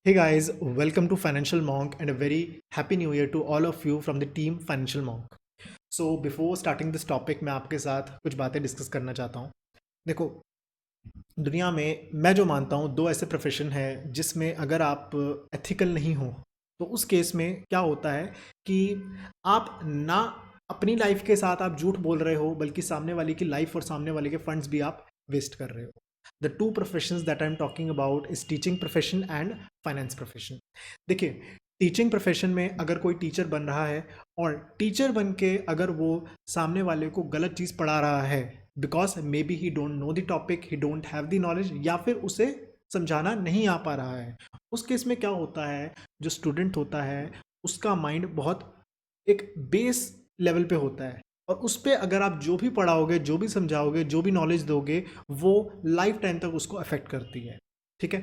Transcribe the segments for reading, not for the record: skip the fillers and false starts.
Hey guys, welcome to Financial Monk and a very happy new year to all of you from the team Financial Monk. So before starting this topic मैं आपके साथ कुछ बातें discuss करना चाहता हूँ। देखो, दुनिया में मैं जो मानता हूँ दो ऐसे प्रोफेशन है जिसमें अगर आप एथिकल नहीं हो तो उस केस में क्या होता है कि आप ना अपनी लाइफ के साथ आप झूठ बोल रहे हो बल्कि सामने वाले की लाइफ और सामने वाले के फंड्स भी आप वेस्ट कर रहे हो। The two professions that I am talking about is teaching profession and finance profession. देखिए, टीचिंग प्रोफेशन में अगर कोई टीचर बन रहा है और टीचर बन के अगर वो सामने वाले को गलत चीज़ पढ़ा रहा है because may be he don't know the topic, he don't have the knowledge, या फिर उसे समझाना नहीं आ पा रहा है, उस केस में क्या होता है, जो स्टूडेंट होता है उसका माइंड बहुत एक बेस लेवल पे होता है और उस पे अगर आप जो भी पढ़ाओगे, जो भी समझाओगे, जो भी नॉलेज दोगे, वो लाइफ टाइम तक उसको अफेक्ट करती है। ठीक है।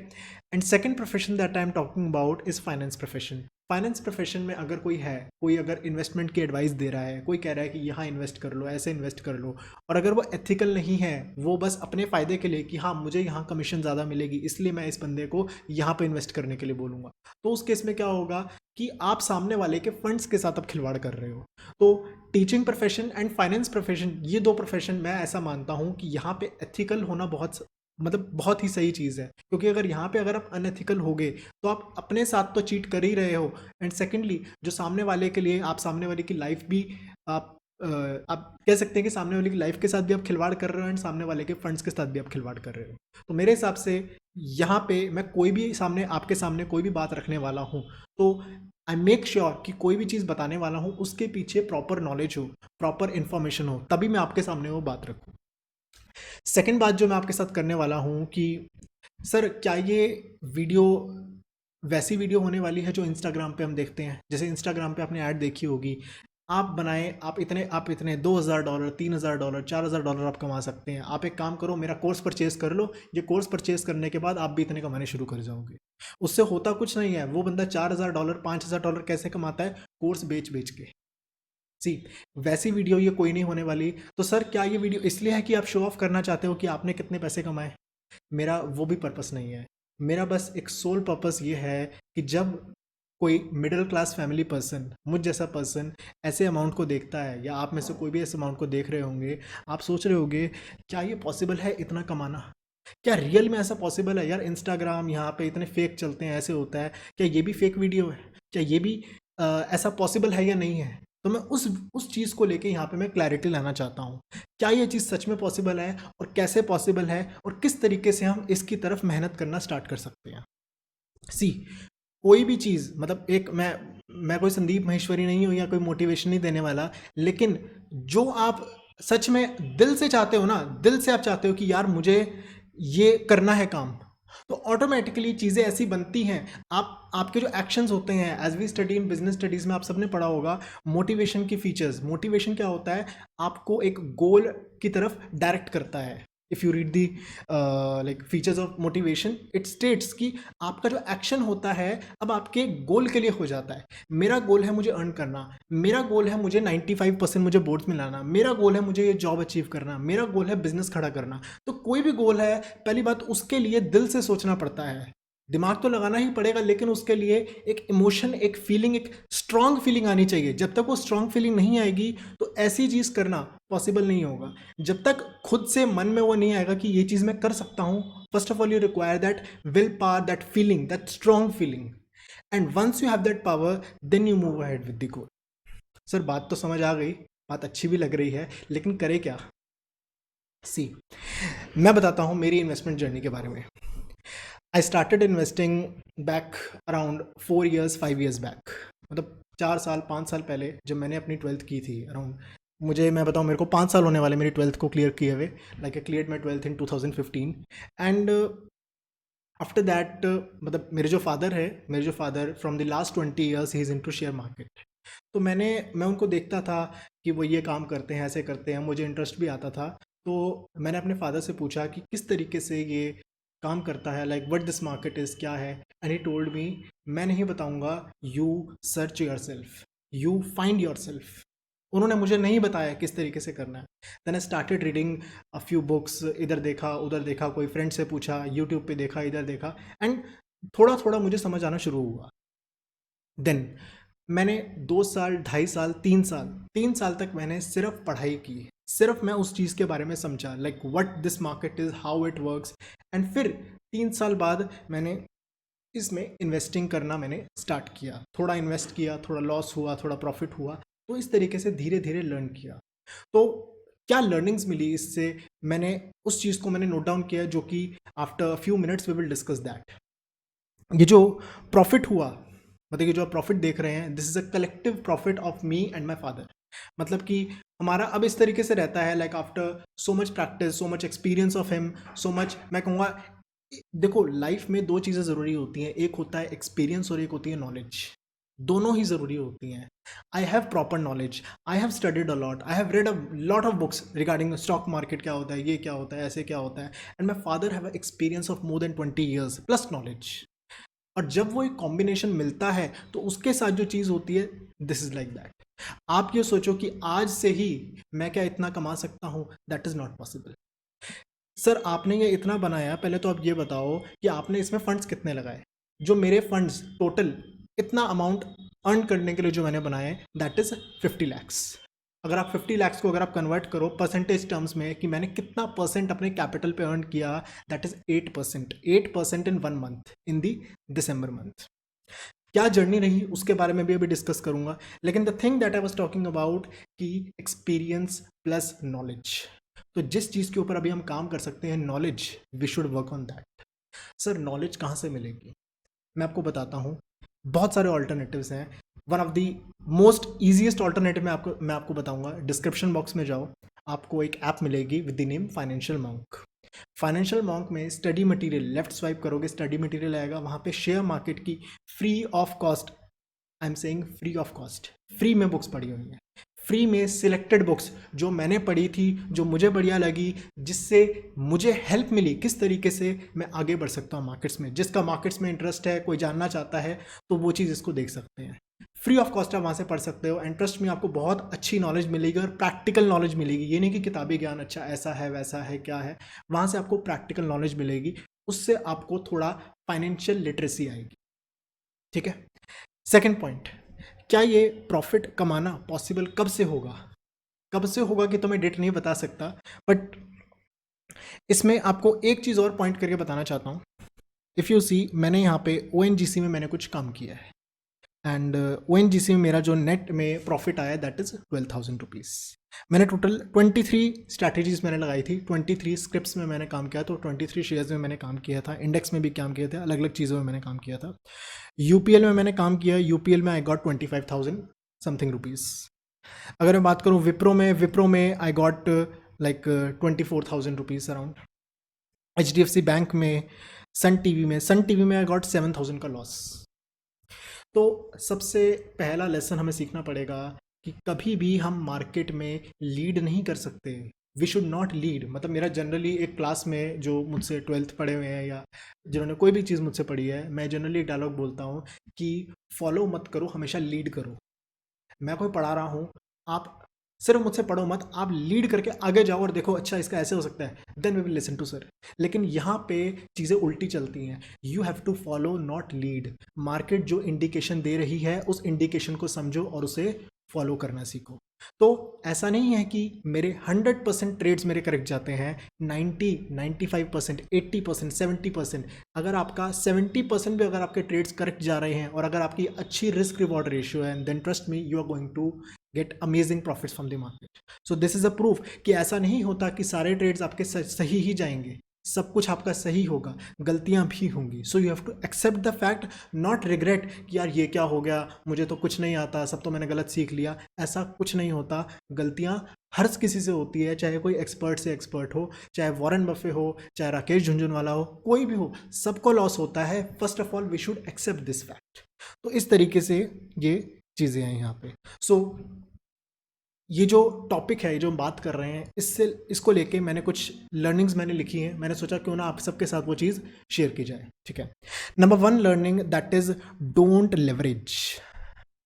And second profession that I am talking about is finance profession. Finance profession में अगर कोई है, कोई अगर इन्वेस्टमेंट की एडवाइस दे रहा है, कोई कह रहा है कि यहाँ इन्वेस्ट कर लो, ऐसे इन्वेस्ट कर लो, और अगर वो एथिकल नहीं है, वो बस अपने फ़ायदे के लिए कि हाँ मुझे यहाँ कमीशन ज़्यादा मिलेगी इसलिए मैं इस बंदे को यहाँ पे इन्वेस्ट करने के लिए बोलूँगा, तो उस केस में क्या होगा कि आप सामने वाले के फंड्स के साथ अब खिलवाड़ कर रहे हो। तो teaching profession and finance profession, ये दो प्रोफेशन मैं ऐसा मानता हूँ कि यहाँ पे एथिकल होना बहुत बहुत ही सही चीज़ है, क्योंकि अगर यहाँ पे अगर आप अनएथिकल होगे तो आप अपने साथ तो चीट कर ही रहे हो, एंड सेकेंडली जो सामने वाले के लिए आप सामने वाले की लाइफ भी आप आप कह सकते हैं कि सामने वाले की लाइफ के साथ भी आप खिलवाड़ कर रहे हो एंड सामने वाले के फंड्स के साथ भी आप खिलवाड़ कर रहे हो। तो मेरे हिसाब से यहाँ पे मैं कोई भी सामने आपके सामने कोई भी बात रखने वाला हूँ तो आई मेक श्योर कि कोई भी चीज़ बताने वाला हूँ उसके पीछे प्रॉपर नॉलेज हो, प्रॉपर इन्फॉर्मेशन हो, तभी मैं आपके सामने वो बात रखूँ। सेकंड बात जो मैं आपके साथ करने वाला हूँ कि सर क्या ये वीडियो वैसी वीडियो होने वाली है जो इंस्टाग्राम पे हम देखते हैं, जैसे इंस्टाग्राम पे आपने ऐड देखी होगी, आप बनाएं, आप इतने $2,000 $3,000 $4,000 आप कमा सकते हैं, आप एक काम करो मेरा कोर्स परचेज कर लो, ये कोर्स परचेज करने के बाद आप भी इतने कमाने शुरू कर जाओगे। उससे होता कुछ नहीं है, वो बंदा $4,000 $5,000 कैसे कमाता है, कोर्स बेच बेच के। सी, वैसी वीडियो ये कोई नहीं होने वाली। तो सर क्या ये वीडियो इसलिए है कि आप शो ऑफ करना चाहते हो कि आपने कितने पैसे कमाए? मेरा वो भी पर्पस नहीं है। मेरा बस एक सोल पर्पस ये है कि जब कोई मिडिल क्लास फैमिली पर्सन, मुझ जैसा पर्सन ऐसे अमाउंट को देखता है, या आप में से कोई भी ऐसे अमाउंट को देख रहे होंगे, आप सोच रहे होंगे क्या ये पॉसिबल है इतना कमाना? क्या रियल में ऐसा पॉसिबल है? यार इंस्टाग्राम यहाँ पे इतने फेक चलते हैं, ऐसे होता है, क्या ये भी फेक वीडियो है? क्या ये भी ऐसा पॉसिबल है या नहीं है? तो मैं उस चीज़ को लेके यहाँ पे मैं क्लैरिटी लाना चाहता हूँ। क्या ये चीज़ सच में पॉसिबल है और कैसे पॉसिबल है और किस तरीके से हम इसकी तरफ मेहनत करना स्टार्ट कर सकते हैं? सी, कोई भी चीज़ मतलब एक मैं कोई संदीप महेश्वरी नहीं हूँ या कोई मोटिवेशन नहीं देने वाला, लेकिन जो आप सच में दिल से चाहते हो ना, दिल से आप चाहते हो कि यार मुझे ये करना है काम, तो ऑटोमेटिकली चीज़ें ऐसी बनती हैं। आपके जो एक्शंस होते हैं, as we study in business studies में आप सबने पढ़ा होगा मोटिवेशन की फीचर्स। मोटिवेशन क्या होता है? आपको एक गोल की तरफ डायरेक्ट करता है। If you read the like features of motivation, it states कि आपका जो एक्शन होता है अब आपके गोल के लिए हो जाता है। मेरा गोल है मुझे अर्न करना, मेरा गोल है मुझे 95% मुझे बोर्ड्स में लाना, मेरा गोल है मुझे ये जॉब अचीव करना, मेरा गोल है बिजनेस खड़ा करना। तो कोई भी गोल है, पहली बात उसके लिए दिल से सोचना पड़ता है, दिमाग तो लगाना ही पड़ेगा, लेकिन उसके लिए एक इमोशन, एक फीलिंग, एक स्ट्रांग फीलिंग आनी चाहिए। जब तक वो स्ट्रांग फीलिंग नहीं आएगी तो ऐसी चीज़ करना पॉसिबल नहीं होगा। जब तक खुद से मन में वो नहीं आएगा कि ये चीज़ मैं कर सकता हूँ, first of all you require that will power, that feeling, that strong feeling, and once you have that power then you move ahead with the goal. Sir बात तो समझ आ गई, बात अच्छी भी लग रही है, लेकिन करे क्या? सी, मैं बताता हूँ मेरी इन्वेस्टमेंट जर्नी के बारे में। I started investing back around 4 years 5 years back, मतलब 4 साल 5 साल पहले जब मैंने अपनी ट्वेल्थ की थी अराउंड, मुझे मैं बताऊँ मेरे को 5 साल होने वाले मेरी ट्वेल्थ को क्लियर किए हुए। Like I clear my twelfth in 2015 and after that मतलब मेरे जो father from the last 20 years he is into share market. तो मैं उनको देखता था कि वो ये काम करते हैं, ऐसे करते हैं, मुझे इंटरेस्ट भी आता था। तो मैंने अपने फादर से पूछा कि किस तरीके से ये काम करता है, like what this market is, क्या है? एंड ही टोल्ड मी, मैं नहीं बताऊंगा, you search your self, you find your self. उन्होंने मुझे नहीं बताया किस तरीके से करना है। Then I started reading a few books, इधर देखा उधर देखा, कोई फ्रेंड से पूछा, यूट्यूब पे देखा, इधर देखा, एंड थोड़ा थोड़ा मुझे समझ आना शुरू हुआ। देन मैंने 2 साल, 2.5 साल, 3 साल, 3 साल तक मैंने सिर्फ पढ़ाई की, सिर्फ मैं उस चीज़ के बारे में समझा, like what this market is, how it works. And फिर 3 साल बाद मैंने इसमें इन्वेस्टिंग करना मैंने स्टार्ट किया, थोड़ा इन्वेस्ट किया, थोड़ा लॉस हुआ, थोड़ा प्रॉफिट हुआ, तो इस तरीके से धीरे धीरे लर्न किया। तो क्या लर्निंग्स मिली इससे, मैंने उस चीज़ को मैंने नोट डाउन किया, जो कि after few minutes we will discuss that. ये जो प्रॉफिट हुआ, मतलब ये जो आप प्रॉफिट देख रहे हैं, this is a collective profit of me and my father. मतलब कि हमारा अब इस तरीके से रहता है, like after so much practice, so much experience of him, so much, मैं कहूँगा, देखो लाइफ में दो चीज़ें ज़रूरी होती हैं, एक होता है एक्सपीरियंस और एक होती है नॉलेज। दोनों ही ज़रूरी होती हैं। I have proper knowledge, I have studied a lot, I have red a lot of books regarding stock market, क्या होता है, ये क्या होता है, ऐसे क्या होता है। And my father have experience of more than 20 years plus knowledge. और जब वो एक कॉम्बिनेशन मिलता है तो उसके साथ जो चीज़ होती है, दिस इज लाइक दैट। आप ये सोचो कि आज से ही मैं क्या इतना कमा सकता हूँ, that is not possible. Sir आपने ये इतना बनाया, पहले तो आप ये बताओ कि आपने इसमें फंड्स कितने लगाए। जो मेरे फंड्स टोटल इतना अमाउंट अर्न करने के लिए जो मैंने बनाए, दैट इज 50 lakhs। अगर आप 50 lakhs को अगर आप कन्वर्ट करो परसेंटेज टर्म्स में कि मैंने कितना परसेंट अपने कैपिटल पे अर्न किया, that is 8%। 8% in 1 month, in the December month. क्या जर्नी रही उसके बारे में भी अभी डिस्कस करूंगा, लेकिन the thing that I was talking about कि एक्सपीरियंस प्लस नॉलेज। तो जिस चीज़ के ऊपर अभी हम काम कर सकते हैं, knowledge, we should work on that. Sir knowledge कहाँ से मिलेगी, मैं आपको बताता हूँ। बहुत सारे ऑल्टरनेटिव्स हैं। One of the most easiest alternative मैं आपको बताऊंगा। डिस्क्रिप्शन बॉक्स में जाओ, आपको एक ऐप मिलेगी with the name financial monk. Financial monk में स्टडी मटेरियल, लेफ्ट स्वाइप करोगे स्टडी मटेरियल आएगा, वहाँ पे शेयर मार्केट की free of cost, I am saying free of cost, free में बुक्स पढ़ी हुई हैं। फ्री में सिलेक्टेड बुक्स जो मैंने पढ़ी थी, जो मुझे बढ़िया लगी, जिससे मुझे हेल्प मिली किस तरीके से मैं आगे बढ़ सकता हूँ मार्केट्स में। जिसका मार्केट्स में इंटरेस्ट है, कोई जानना चाहता है, तो वो चीज़ इसको देख सकते हैं। फ्री ऑफ कॉस्ट आप वहाँ से पढ़ सकते हो, एंड ट्रस्ट में आपको बहुत अच्छी नॉलेज मिलेगी और प्रैक्टिकल नॉलेज मिलेगी। ये नहीं कि किताबी ज्ञान अच्छा ऐसा है वैसा है क्या है, वहाँ से आपको प्रैक्टिकल नॉलेज मिलेगी। उससे आपको थोड़ा फाइनेंशियल लिटरेसी आएगी। ठीक है। सेकंड पॉइंट, क्या ये प्रॉफिट कमाना पॉसिबल कब से होगा? कब से होगा कि तो मैं डेट नहीं बता सकता, बट इसमें आपको एक चीज़ और पॉइंट करके बताना चाहता हूँ। इफ़ यू सी, मैंने यहाँ पे ओ में मैंने कुछ काम किया है, एंड ओ में मेरा जो नेट में प्रॉफिट आया, दैट इज़ 12,000 रुपीज़। मैंने टोटल 23 स्ट्रैटेजीज मैंने लगाई थी, 23 स्क्रिप्ट्स में मैंने काम किया, तो 23 शेयर्स में मैंने काम किया था, इंडेक्स में भी काम किया था, अलग अलग चीज़ों में मैंने काम किया था। यूपीएल में मैंने काम किया, यूपीएल में आई गॉट 25,000 समथिंग रुपीज़। अगर मैं बात करूँ विप्रो में I got like 24,000 rupees around. HDFC bank में, सन टीवी में आई गॉट 7,000 का लॉस। तो सबसे पहला लेसन हमें सीखना पड़ेगा कि कभी भी हम मार्केट में लीड नहीं कर सकते। We should not lead. मतलब मेरा जनरली एक क्लास में जो मुझसे 12th पढ़े हुए हैं या जिन्होंने कोई भी चीज़ मुझसे पढ़ी है, मैं जनरली एक डायलॉग बोलता हूँ कि फॉलो मत करो, हमेशा लीड करो। मैं कोई पढ़ा रहा हूँ, आप सिर्फ मुझसे पढ़ो मत, आप लीड करके आगे जाओ और देखो अच्छा इसका ऐसे हो सकता है, then we will listen to sir. लेकिन यहाँ पे चीज़ें उल्टी चलती हैं। You have to follow not lead. Market जो इंडिकेशन दे रही है, उस इंडिकेशन को समझो और उसे फॉलो करना सीखो। तो ऐसा नहीं है कि मेरे 100% ट्रेड्स मेरे करेक्ट जाते हैं, 90, 95%, 80%, 70%। अगर आपका 70% भी अगर आपके ट्रेड्स करेक्ट जा रहे हैं और अगर आपकी अच्छी रिस्क रिवॉर्ड रेशियो है, then trust me, you are going to get amazing profits from the market. So this is a proof कि ऐसा नहीं होता कि सारे ट्रेड्स आपके सही ही जाएंगे, सब कुछ आपका सही होगा, गलतियां भी होंगी। So you have to accept the fact, not regret कि यार ये क्या हो गया, मुझे तो कुछ नहीं आता, सब तो मैंने गलत सीख लिया। ऐसा कुछ नहीं होता। गलतियां हर किसी से होती है, चाहे कोई एक्सपर्ट से एक्सपर्ट हो, चाहे वॉरेन बफे हो, चाहे राकेश झुंझुनवाला हो, कोई भी हो, सबको लॉस होता है। First of all we should accept this fact. तो इस तरीके से ये चीज़ें हैं यहाँ पे। सो ये जो टॉपिक है, ये जो हम बात कर रहे हैं, इसको लेके मैंने कुछ लर्निंग्स मैंने लिखी हैं। मैंने सोचा क्यों ना आप सबके साथ वो चीज़ शेयर की जाए। ठीक है। Number 1 learning, that is don't leverage.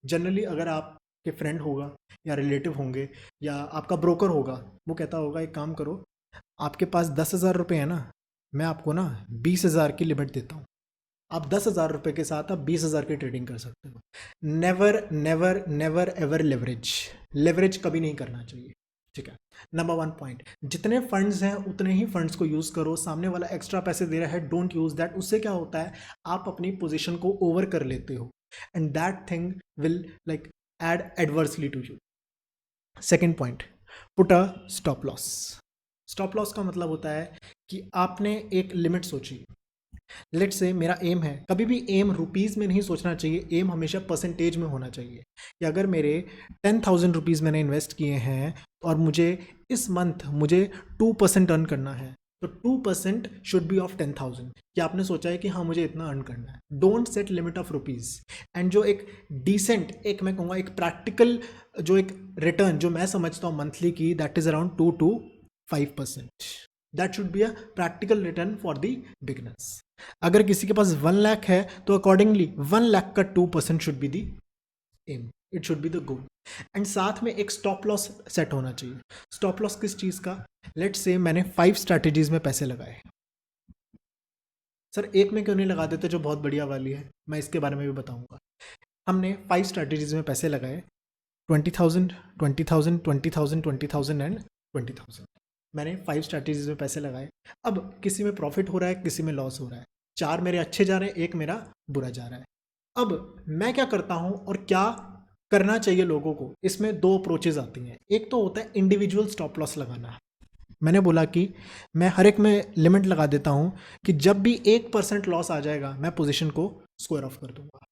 Generally अगर आपके फ्रेंड होगा या रिलेटिव होंगे या आपका ब्रोकर होगा, वो कहता होगा एक काम करो, आपके पास 10,000 रुपये है ना, मैं आपको ना 20,000 की लिमिट देता हूँ। आप 10,000 रुपये के साथ आप 20,000 की ट्रेडिंग कर सकते हो। Never never never ever leverage, leverage कभी नहीं करना चाहिए, ठीक है। नंबर 1 पॉइंट, जितने फंड्स हैं उतने ही फंड्स को यूज करो। सामने वाला एक्स्ट्रा पैसे दे रहा है, डोंट यूज दैट। उससे क्या होता है, आप अपनी पोजीशन को ओवर कर लेते हो and that thing will like add adversely to you. Second point, put a stop loss. Stop loss का मतलब होता है कि आपने एक लिमिट सोची। लेट से मेरा एम है, कभी भी एम रुपीज़ में नहीं सोचना चाहिए, एम हमेशा परसेंटेज में होना चाहिए। कि अगर मेरे 10,000 रुपीज़ मैंने इन्वेस्ट किए हैं और मुझे इस मंथ मुझे 2% अर्न करना है, तो 2% शुड बी ऑफ 10,000। कि आपने सोचा है कि हाँ मुझे इतना अर्न करना है। Don't set limit of rupees. And जो एक डिसेंट, एक मैं कहूँगा एक प्रैक्टिकल जो एक रिटर्न जो मैं समझता हूँ मंथली की, that is around 2 to 5%। That should be a practical return for the beginners. अगर किसी के पास 1 लाख है तो अकॉर्डिंगली 1 लाख का 2% should be the aim, it should be the goal. And साथ में एक स्टॉप लॉस सेट होना चाहिए। स्टॉप लॉस किस चीज़ का, लेट्स से मैंने 5 स्ट्रैटेजीज में पैसे लगाए। सर एक में क्यों नहीं लगा देते जो बहुत बढ़िया वाली है, मैं इसके बारे में भी बताऊंगा। हमने 5 स्ट्रैटेजीज में पैसे लगाए, 20,000 20,000 20,000 20,000 एंड 20,000। मैंने 5 स्ट्रैटेजीज में पैसे लगाए। अब किसी में प्रॉफिट हो रहा है, किसी में लॉस हो रहा है। 4 मेरे अच्छे जा रहे हैं, एक मेरा बुरा जा रहा है। अब मैं क्या करता हूं और क्या करना चाहिए लोगों को, इसमें 2 अप्रोचेज आती हैं। एक तो होता है इंडिविजुअल स्टॉप लॉस लगाना। मैंने बोला कि मैं हर एक में लिमिट लगा देता हूं कि जब भी 1% लॉस आ जाएगा मैं पोजीशन को स्क्वायर ऑफ कर दूंगा।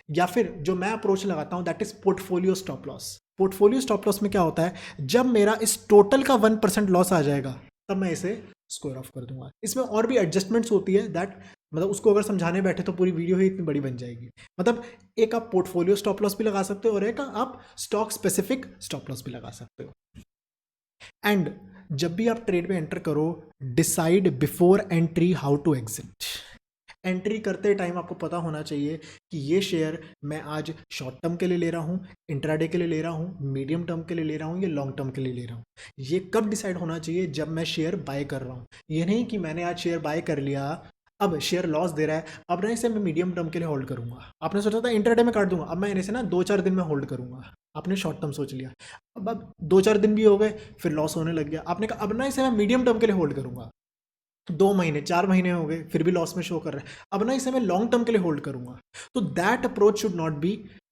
या फिर जो मैं अप्रोच लगाता हूं that is portfolio stop loss. Portfolio stop loss में क्या होता है, जब मेरा इस टोटल का 1% लॉस आ जाएगा तब मैं इसे स्क्वायर ऑफ कर दूंगा। इसमें और भी एडजस्टमेंट्स होती है दैट, मतलब उसको अगर समझाने बैठे तो पूरी वीडियो ही इतनी बड़ी बन जाएगी। मतलब एक आप पोर्टफोलियो स्टॉप लॉस भी लगा सकते हो और एक आप स्टॉक स्पेसिफिक स्टॉप लॉस भी लगा सकते हो। एंड जब भी आप ट्रेड में एंटर करो, decide before entry how to exit. Entry करते टाइम आपको पता होना चाहिए कि ये शेयर मैं आज शॉर्ट टर्म के लिए ले रहा हूँ, इंट्राडे के लिए ले रहा हूँ, मीडियम टर्म के लिए ले रहा हूँ या लॉन्ग टर्म के लिए ले रहा हूँ। ये कब डिसाइड होना चाहिए, जब मैं शेयर बाय कर रहा हूँ। ये नहीं कि मैंने आज शेयर बाय कर लिया, अब शेयर लॉस दे रहा है, अब ना इसे मैं मीडियम टर्म के लिए होल्ड करूंगा। आपने सोचा था इंट्राडे में काट दूंगा, अब मैं इसे ना 2-4 दिन में होल्ड करूंगा। आपने शॉर्ट टर्म सोच लिया, अब 2-4 दिन भी हो गए, फिर लॉस होने लग गया। आपने कहा अब ना इसे मैं मीडियम टर्म के लिए होल्ड करूंगा। 2 महीने 4 महीने हो गए, फिर भी लॉस में शो कर रहा है, अब ना इसे मैं लॉन्ग टर्म के लिए होल्ड करूंगा। तो that approach should not be,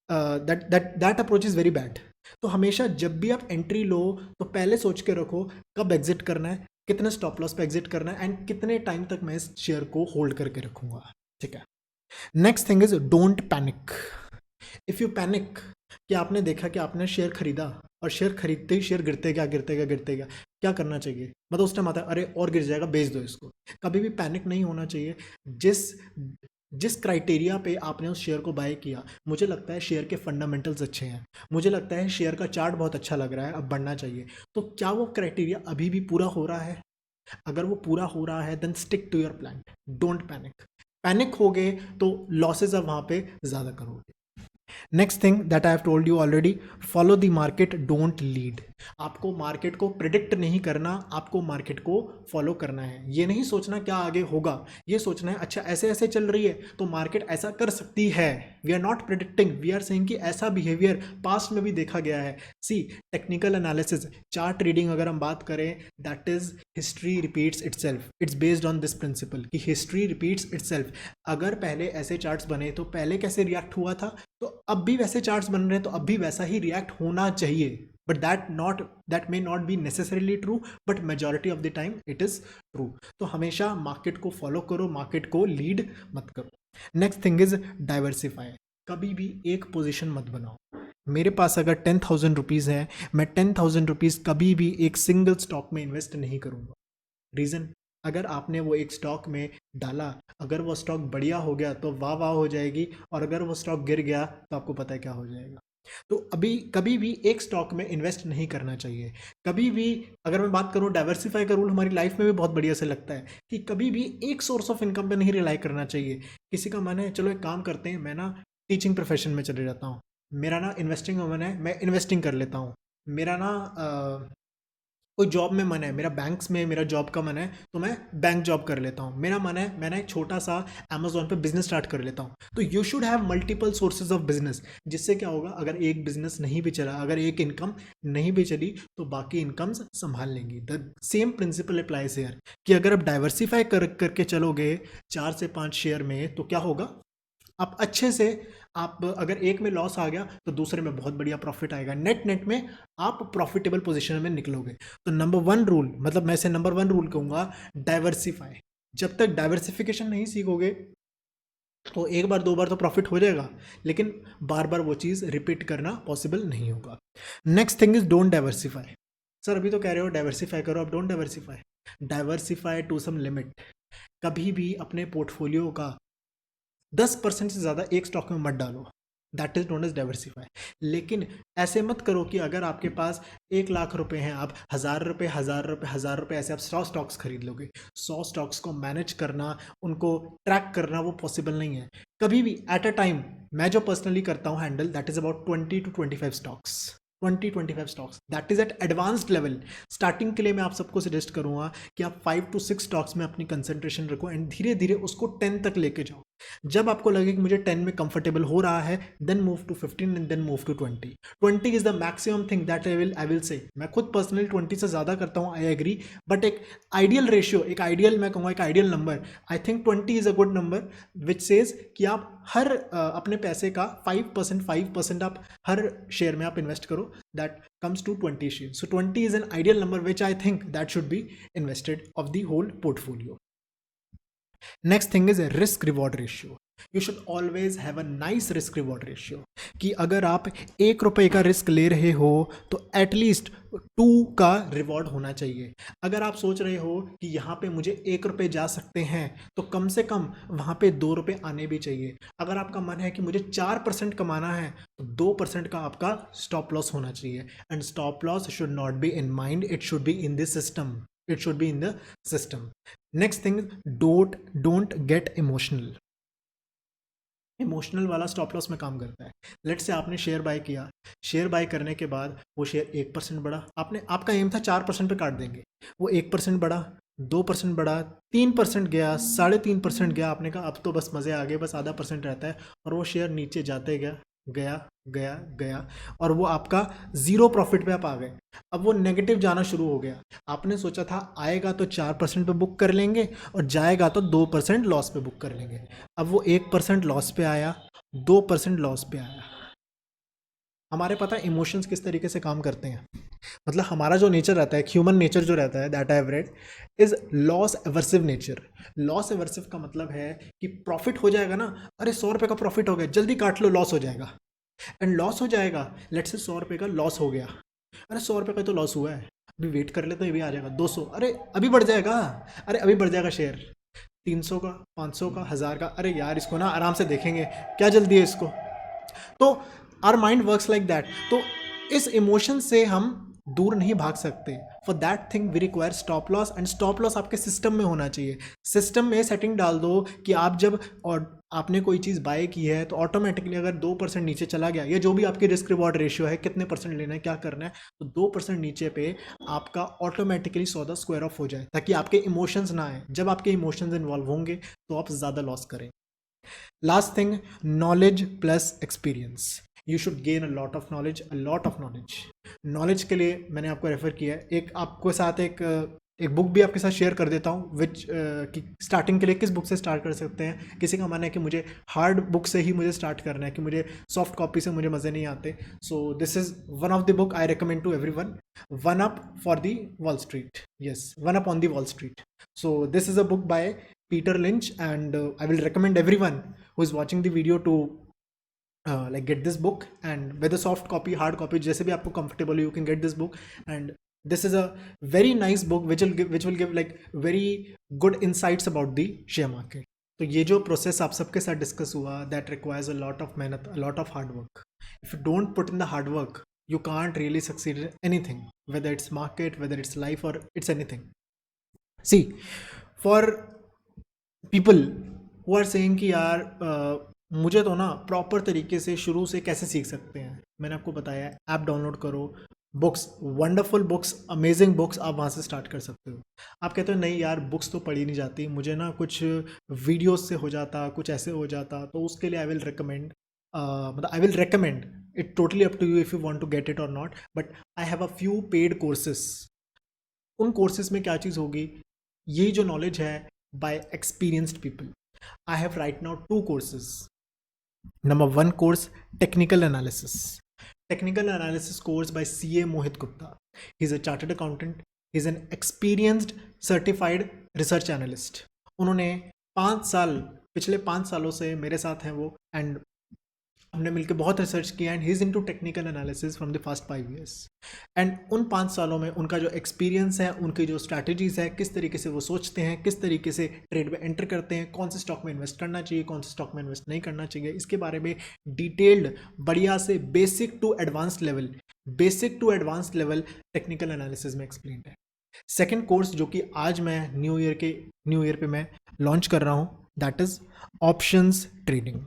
that approach is very bad. तो हमेशा जब भी आप एंट्री लो तो पहले सोच के रखो कब एग्जिट करना है, कितने स्टॉप लॉस पे एग्जिट करना है एंड कितने टाइम तक मैं इस शेयर को होल्ड करके रखूंगा, ठीक है। Next thing is don't panic. If you panic, कि आपने देखा कि आपने शेयर खरीदा और शेयर खरीदते ही शेयर गिरते गया गिरते गया गिरते गया, क्या करना चाहिए, मतलब उस टाइम आता है अरे और गिर जाएगा बेच दो इसको। कभी भी पैनिक नहीं होना चाहिए। जिस जिस क्राइटेरिया पे आपने उस शेयर को बाय किया, मुझे लगता है शेयर के फंडामेंटल्स अच्छे हैं, मुझे लगता है शेयर का चार्ट बहुत अच्छा लग रहा है, अब बढ़ना चाहिए, तो क्या वो क्राइटेरिया अभी भी पूरा हो रहा है? अगर वो पूरा हो रहा है then stick to your plan, don't panic. Panic हो गए तो लॉसेज अब वहां पे ज़्यादा करोगे। Next thing that I have told you already, follow the market don't lead. आपको मार्केट को प्रिडिक्ट नहीं करना, आपको मार्केट को फॉलो करना है। ये नहीं सोचना क्या आगे होगा, ये सोचना है अच्छा ऐसे ऐसे चल रही है तो मार्केट ऐसा कर सकती है। We are not predicting, we are saying कि ऐसा बिहेवियर पास्ट में भी देखा गया है। See technical analysis, chart reading अगर हम बात करें, that is history repeats itself. It's based on this principle कि हिस्ट्री रिपीट्स इटसेल्फ। अगर पहले ऐसे चार्ट्स बने तो पहले कैसे रिएक्ट हुआ था, तो अब भी वैसे चार्ट्स बन रहे हैं तो अब भी वैसा ही रिएक्ट होना चाहिए। But that may not be necessarily true, but majority of the time it is true. तो हमेशा मार्केट को फॉलो करो, मार्केट को लीड मत करो। Next thing is diversify. कभी भी एक पोजिशन मत बनाओ। मेरे पास अगर 10,000 रुपीज़ है, मैं 10,000 रुपीज़ कभी भी एक सिंगल स्टॉक में इन्वेस्ट नहीं करूंगा। रीज़न, अगर आपने वो एक स्टॉक में डाला, अगर वो स्टॉक बढ़िया हो गया तो वाह वाह हो जाएगी, और अगर वो स्टॉक गिर गया तो आपको पता है क्या हो जाएगा। तो अभी कभी भी एक स्टॉक में इन्वेस्ट नहीं करना चाहिए। कभी भी, अगर मैं बात करूं डाइवर्सिफाई का रूल हमारी लाइफ में भी बहुत बढ़िया से लगता है कि कभी भी एक सोर्स ऑफ इनकम पे नहीं रिलाई करना चाहिए। किसी का मन है चलो एक काम करते हैं, मैं ना टीचिंग प्रोफेशन में चले जाता हूँ, मेरा ना इन्वेस्टिंग में मन है, मैं इन्वेस्टिंग कर लेता हूँ, मेरा ना कोई जॉब में मन है, मेरा बैंक्स में मेरा जॉब का मन है, तो मैं बैंक जॉब कर लेता हूँ। मेरा मन है मैंने एक छोटा सा अमेजोन पे बिजनेस स्टार्ट कर लेता हूँ। तो you should have multiple sources of business, जिससे क्या होगा, अगर एक बिजनेस नहीं भी चला, अगर एक इनकम नहीं भी चली, तो बाकी इनकम्स संभाल लेंगी। The same principle applies here, कि अगर आप डाइवर्सिफाई करके चलोगे 4 से 5 शेयर में, तो क्या होगा, आप अच्छे से, आप अगर एक में लॉस आ गया तो दूसरे में बहुत बढ़िया प्रॉफिट आएगा, नेट नेट में आप प्रॉफिटेबल पोजीशन में निकलोगे। तो नंबर 1 रूल, मतलब मैं इसे नंबर 1 रूल कहूंगा, डाइवर्सिफाई। जब तक डाइवर्सिफिकेशन नहीं सीखोगे, तो एक बार 2 बार तो प्रॉफिट हो जाएगा, लेकिन बार बार वो चीज़ रिपीट करना पॉसिबल नहीं होगा। Next thing is don't diversify. Sir अभी तो कह रहे हो डाइवर्सिफाई करो, अब don't diversify. Diversify to some limit. कभी भी अपने पोर्टफोलियो का 10% से ज़्यादा एक स्टॉक में मत डालो, that is known as diversify. लेकिन ऐसे मत करो कि अगर आपके पास 1 लाख रुपए हैं, आप 1000 रुपये 1000 रुपये 1000 रुपये ऐसे आप 100 स्टॉक्स खरीद लोगे। 100 स्टॉक्स को मैनेज करना, उनको ट्रैक करना, वो पॉसिबल नहीं है। कभी भी एट अ टाइम, मैं जो पर्सनली करता हूँ handle, that is about 20 to 25 stocks. 20-25 stocks, that is at advanced level. Starting के लिए मैं आप सबको सजेस्ट करूंगा कि आप 5 to 6 स्टॉक्स में अपनी कंसंट्रेशन रखो, एंड धीरे धीरे उसको 10 तक लेके जाओ। जब आपको लगे कि मुझे 10 में कंफर्टेबल हो रहा है, then move to 15 and then move to 20। 20 is the maximum thing that I will say. मैं खुद पर्सनली 20 से ज़्यादा करता हूँ, आई एग्री, बट एक आइडियल रेशियो, एक आइडियल, मैं कहूँगा एक ideal number, I think 20 is a good number, which says कि आप हर अपने पैसे का 5% आप हर शेयर में आप इन्वेस्ट करो, that comes to 20 shares. So 20 is an ideal number which I think that should be invested of the whole portfolio. Next thing is a risk reward ratio. You should always have a nice risk reward ratio, कि अगर आप 1 रुपए का risk ले रहे हो तो at least 2 का रिवॉर्ड होना चाहिए। अगर आप सोच रहे हो कि यहाँ पे मुझे 1 रुपए जा सकते हैं, तो कम से कम वहाँ पे 2 रुपए आने भी चाहिए। अगर आपका मन है कि मुझे 4% कमाना है, तो 2% का आपका स्टॉप लॉस होना चाहिए। And stop loss should not be in mind, it should be in the system, it should be in the system. Next thing, don't get emotional. Emotional वाला स्टॉप लॉस में काम करता है। लेट से आपने share bye किया, share bye करने के बाद वो शेयर 1% बढ़ा, आपने, आपका एम था 4% पे काट देंगे, वो 1% बढ़ा, 2% बढ़ा, 3% गया, 3.5% गया, आपने कहा अब तो बस मज़े आ गए, बस आधा परसेंट रहता है, और वो शेयर नीचे जाते गया, गया गया गया, और वो आपका 0 प्रॉफिट पे आप आ गए। अब वो नेगेटिव जाना शुरू हो गया। आपने सोचा था आएगा तो 4% पे बुक कर लेंगे, और जाएगा तो 2% लॉस पे बुक कर लेंगे। अब वो 1% लॉस पे आया, 2% लॉस पे आया। हमारे पता है इमोशंस किस तरीके से काम करते हैं, मतलब हमारा जो नेचर रहता है, ह्यूमन नेचर जो रहता है, that I have read, is loss aversive nature. Loss aversive का मतलब है कि प्रॉफिट हो जाएगा ना, अरे 100 रुपये का प्रॉफिट हो गया, जल्दी काट लो, लॉस हो जाएगा। एंड लॉस हो जाएगा, लेट से 100 रुपये का लॉस हो गया, अरे 100 रुपये का तो लॉस हुआ है, अभी वेट कर लेते हैं, अभी आ जाएगा 200, अरे अभी बढ़ जाएगा, अरे अभी बढ़ जाएगा शेयर 300 का, 500 का, 1000 का, अरे यार इसको ना आराम से देखेंगे, क्या जल्दी है इसको। तो our mind works like that. तो इस इमोशन से हम दूर नहीं भाग सकते। For that thing we require stop loss, and stop loss आपके सिस्टम में होना चाहिए। सिस्टम में सेटिंग डाल दो कि आप जब और आपने कोई चीज़ बाय की है, तो ऑटोमेटिकली अगर 2% नीचे चला गया, या जो भी आपकी रिस्क रिवॉर्ड रेशियो है, कितने परसेंट लेना है, क्या करना है, तो 2% नीचे पे आपका ऑटोमेटिकली सौदा स्क्वायर ऑफ हो जाए, ताकि आपके इमोशंस ना आए। जब आपके इमोशंस इन्वॉल्व होंगे तो आप ज़्यादा लॉस करें। Last thing, knowledge plus experience. You should gain a lot of knowledge, a lot of knowledge. Knowledge के लिए मैंने आपको रेफर किया है, एक आपको साथ एक बुक भी आपके साथ शेयर कर देता हूँ, विच कि स्टार्टिंग के लिए किस बुक से स्टार्ट कर सकते हैं। किसी का मन है कि मुझे हार्ड बुक से ही मुझे स्टार्ट करना है, कि मुझे सॉफ्ट कॉपी से मुझे मज़े नहीं आते, so this is one of the book I recommend to every one, one up for the Wall Street, yes, one up on the Wall Street. So this is a book by Peter Lynch, and I will recommend everyone who is watching the video to like get this book, and whether soft copy, hard copy, जैसे भी आपको comfortable हो, you can get this book, and this is a very nice book which will give like very good insights about the share market. तो ये जो process आप सबके साथ डिस्कस हुआ, that requires a lot of मेहनत, a lot of hard work. If you don't put in the hard work, you can't really succeed in anything, whether it's market, whether it's life, or it's anything. See, for people who are saying कि यार मुझे तो ना proper तरीके से शुरू से कैसे सीख सकते हैं, मैंने आपको बताया ऐप डाउनलोड करो, books, wonderful books, amazing books, आप वहाँ से स्टार्ट कर सकते हो। आप कहते हो नहीं यार बुक्स तो पढ़ी नहीं जाती, मुझे ना कुछ वीडियोस से हो जाता, कुछ ऐसे हो जाता, तो उसके लिए आई विल रिकमेंड, मतलब I will recommend, it totally up to you if you want to get it और not, but I have a few paid courses. उन कोर्सेज में क्या चीज़ होगी, ये जो नॉलेज है by experienced people. I have right now two courses. Number one course, technical analysis. Technical analysis course by CA Mohit Gupta. He's a chartered accountant. He's an experienced certified research analyst. उन्होंने 5 साल, पिछले 5 सालों से मेरे साथ हैं वो, and हमने मिलकर बहुत रिसर्च किया, and he is into technical analysis from the first 5 years। And उन 5 सालों में उनका जो एक्सपीरियंस है, उनकी जो स्ट्रैटेजीज है, किस तरीके से वो सोचते हैं, किस तरीके से ट्रेड में एंटर करते हैं, कौन से स्टॉक में इन्वेस्ट करना चाहिए, कौन से स्टॉक में इन्वेस्ट नहीं करना चाहिए, इसके बारे में डिटेल्ड बढ़िया से basic to advanced level technical analysis में एक्सप्लेन है। सेकेंड कोर्स जो कि आज मैं न्यू ईयर पे मैं लॉन्च कर रहा हूँ, that is options trading.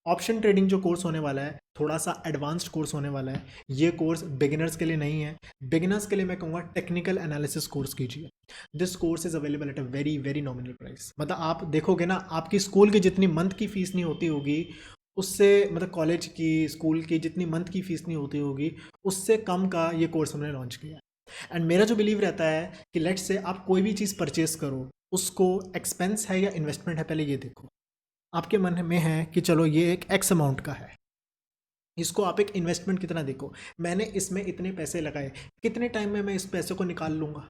Option trading जो कोर्स होने वाला है, थोड़ा सा एडवांस्ड कोर्स होने वाला है। ये कोर्स बिगिनर्स के लिए नहीं है। बिगिनर्स के लिए मैं कहूँगा टेक्निकल एनालिसिस कोर्स कीजिए। This course is available at a very very nominal price. मतलब आप देखोगे ना, आपकी स्कूल की जितनी मंथ की फीस नहीं होती होगी उससे, मतलब कॉलेज की, स्कूल की जितनी मंथ की फीस नहीं होती होगी उससे कम का ये कोर्स हमने लॉन्च किया। एंड मेरा जो बिलीव रहता है कि लेट्स से आप कोई भी चीज़ परचेज करो, उसको एक्सपेंस है या इन्वेस्टमेंट है, पहले ये देखो। आपके मन में है कि चलो ये एक एक्स अमाउंट का है, इसको आप एक इन्वेस्टमेंट की तरह देखो। मैंने इसमें इतने पैसे लगाए, कितने टाइम में मैं इस पैसे को निकाल लूँगा।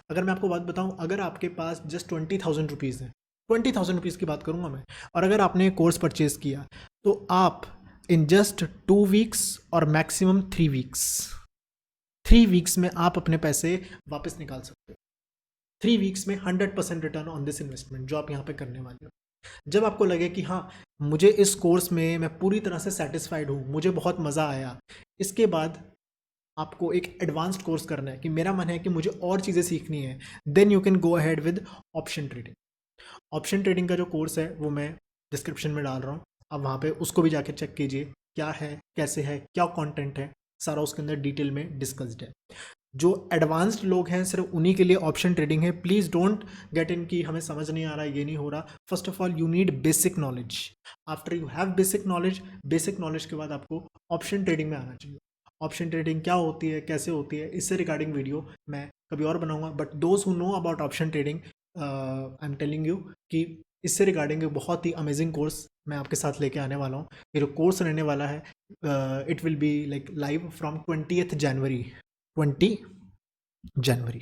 अगर मैं आपको बात बताऊँ, अगर आपके पास जस्ट 20,000 रुपीज़ है, 20,000 रुपीज़ की बात करूँगा मैं, और अगर आपने कोर्स परचेज़ किया तो आप इन जस्ट 2 वीक्स और मैक्सिमम 3 वीक्स, 3 वीक्स में आप अपने पैसे वापस निकाल सकते हो। 3 वीक्स में 100% रिटर्न ऑन दिस इन्वेस्टमेंट जो आप यहाँ पे करने वाले हो। जब आपको लगे कि हाँ, मुझे इस कोर्स में मैं पूरी तरह से सेटिस्फाइड हूँ, मुझे बहुत मज़ा आया, इसके बाद आपको एक एडवांस्ड कोर्स करना है कि मेरा मन है कि मुझे और चीज़ें सीखनी है, then you can go ahead with option trading. Option trading का जो कोर्स है वो मैं डिस्क्रिप्शन में डाल रहा हूँ, आप वहाँ पे उसको भी जाके चेक कीजिए, क्या है, कैसे है, क्या कंटेंट है, सारा उसके अंदर डिटेल में डिस्कस्ड है। जो एडवांस्ड लोग हैं सिर्फ उन्हीं के लिए ऑप्शन ट्रेडिंग है। प्लीज़ डोंट गेट इन कि हमें समझ नहीं आ रहा, ये नहीं हो रहा। First of all you need basic knowledge. After you have basic knowledge के बाद आपको ऑप्शन ट्रेडिंग में आना चाहिए। ऑप्शन ट्रेडिंग क्या होती है, कैसे होती है, इससे रिगार्डिंग वीडियो मैं कभी और बनाऊंगा। But those who know about option trading, I am telling you कि इससे रिगार्डिंग बहुत ही अमेजिंग कोर्स मैं आपके साथ लेके आने वाला हूँ। ये जो कोर्स रहने वाला है, it will be like live from 20th January, 20 January,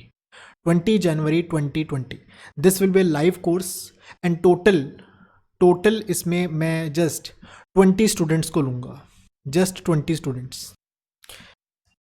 20 January 2020. This will be a live course and total इसमें मैं जस्ट 20 स्टूडेंट्स को लूँगा, जस्ट 20 स्टूडेंट्स,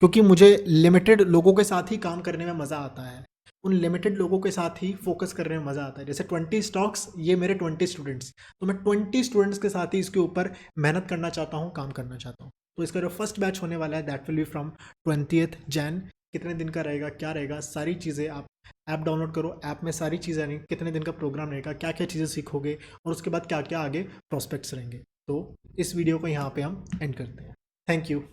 क्योंकि मुझे लिमिटेड लोगों के साथ ही काम करने में मज़ा आता है। उन लिमिटेड लोगों के साथ ही फोकस करने में मज़ा आता है। जैसे 20 स्टॉक्स, ये मेरे 20 स्टूडेंट्स, तो मैं 20 स्टूडेंट्स के साथ ही इसके ऊपर मेहनत करना चाहता हूँ, काम करना चाहता हूँ। तो इसका जो फर्स्ट बैच होने वाला है that will be from 20th Jan। कितने दिन का रहेगा, क्या रहेगा, सारी चीज़ें आप ऐप डाउनलोड करो, ऐप में सारी चीज़ें आएंगी, कितने दिन का प्रोग्राम रहेगा, क्या क्या चीज़ें सीखोगे, और उसके बाद क्या क्या आगे प्रॉस्पेक्ट्स रहेंगे। तो इस वीडियो को यहाँ पे हम एंड करते हैं। Thank you.